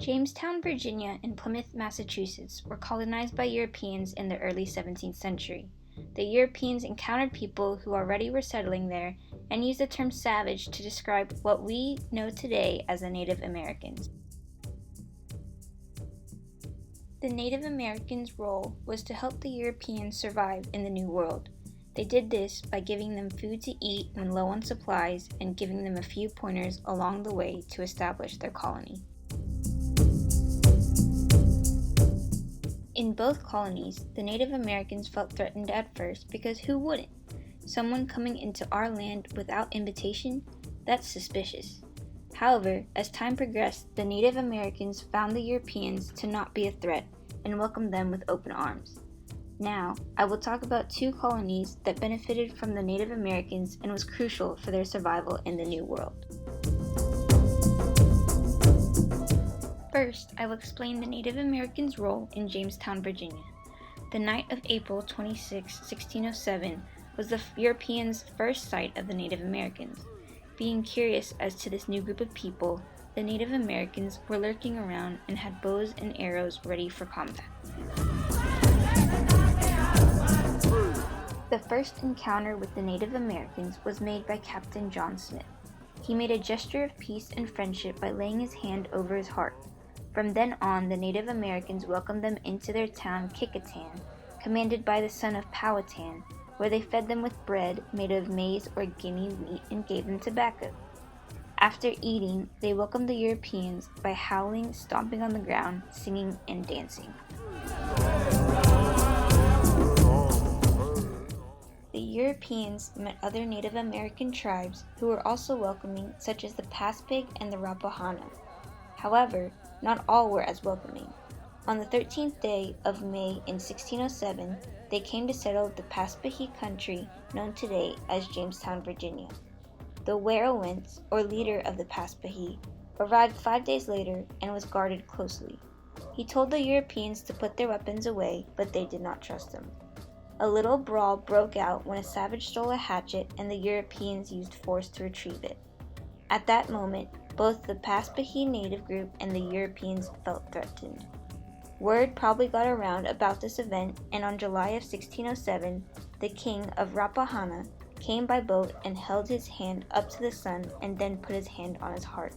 Jamestown, Virginia, and Plymouth, Massachusetts were colonized by Europeans in the early 17th century. The Europeans encountered people who already were settling there and used the term savage to describe what we know today as the Native Americans. The Native Americans' role was to help the Europeans survive in the New World. They did this by giving them food to eat when low on supplies and giving them a few pointers along the way to establish their colony. In both colonies, the Native Americans felt threatened at first because who wouldn't? Someone coming into our land without invitation? That's suspicious. However, as time progressed, the Native Americans found the Europeans to not be a threat and welcomed them with open arms. Now, I will talk about two colonies that benefited from the Native Americans and was crucial for their survival in the New World. First, I will explain the Native Americans' role in Jamestown, Virginia. The night of April 26, 1607 was the Europeans' first sight of the Native Americans. Being curious as to this new group of people, the Native Americans were lurking around and had bows and arrows ready for combat. The first encounter with the Native Americans was made by Captain John Smith. He made a gesture of peace and friendship by laying his hand over his heart. From then on, the Native Americans welcomed them into their town Kecoughtan, commanded by the son of Powhatan, where they fed them with bread made of maize or Guinea wheat and gave them tobacco. After eating, they welcomed the Europeans by howling, stomping on the ground, singing, and dancing. The Europeans met other Native American tribes who were also welcoming, such as the Paspahegh and the Rappahannock. However, not all were as welcoming. On the 13th day of May in 1607, they came to settle the Paspahegh country known today as Jamestown, Virginia. The Werowance, or leader of the Paspahegh, arrived 5 days later and was guarded closely. He told the Europeans to put their weapons away, but they did not trust him. A little brawl broke out when a savage stole a hatchet and the Europeans used force to retrieve it. At that moment, both the Paspahegh native group and the Europeans felt threatened. Word probably got around about this event, and on July of 1607, the king of Rappahannock came by boat and held his hand up to the sun and then put his hand on his heart.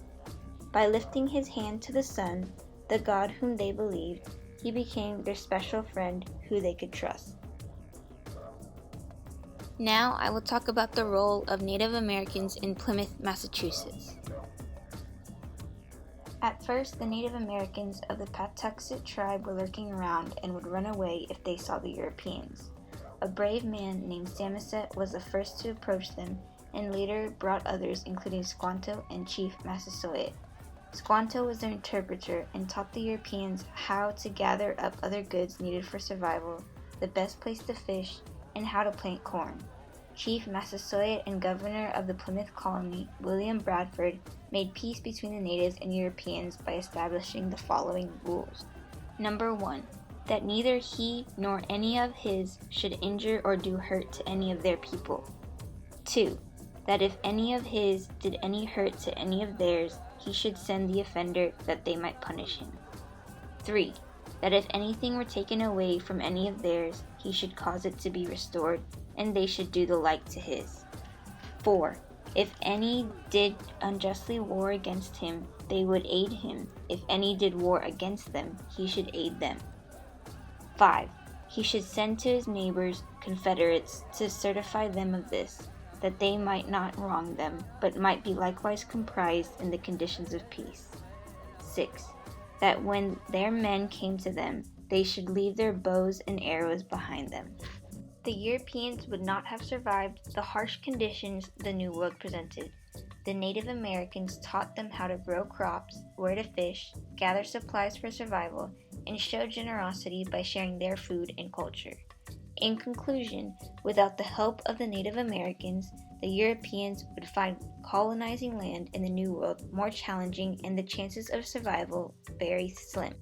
By lifting his hand to the sun, the god whom they believed, he became their special friend who they could trust. Now I will talk about the role of Native Americans in Plymouth, Massachusetts. At first, the Native Americans of the Patuxet tribe were lurking around and would run away if they saw the Europeans. A brave man named Samoset was the first to approach them and later brought others, including Squanto and Chief Massasoit. Squanto was their interpreter and taught the Europeans how to gather up other goods needed for survival, the best place to fish, and how to plant corn. Chief Massasoit and governor of the Plymouth colony, William Bradford, made peace between the natives and Europeans by establishing the following rules. Number 1. That neither he nor any of his should injure or do hurt to any of their people. 2. That if any of his did any hurt to any of theirs, he should send the offender that they might punish him. 3. That if anything were taken away from any of theirs, he should cause it to be restored, and they should do the like to his. 4. If any did unjustly war against him, they would aid him. If any did war against them, he should aid them. 5. He should send to his neighbors, confederates, to certify them of this, that they might not wrong them, but might be likewise comprised in the conditions of peace. 6. That when their men came to them, they should leave their bows and arrows behind them. The Europeans would not have survived the harsh conditions the New World presented. The Native Americans taught them how to grow crops, where to fish, gather supplies for survival, and show generosity by sharing their food and culture. In conclusion, without the help of the Native Americans, the Europeans would find colonizing land in the New World more challenging and the chances of survival very slim.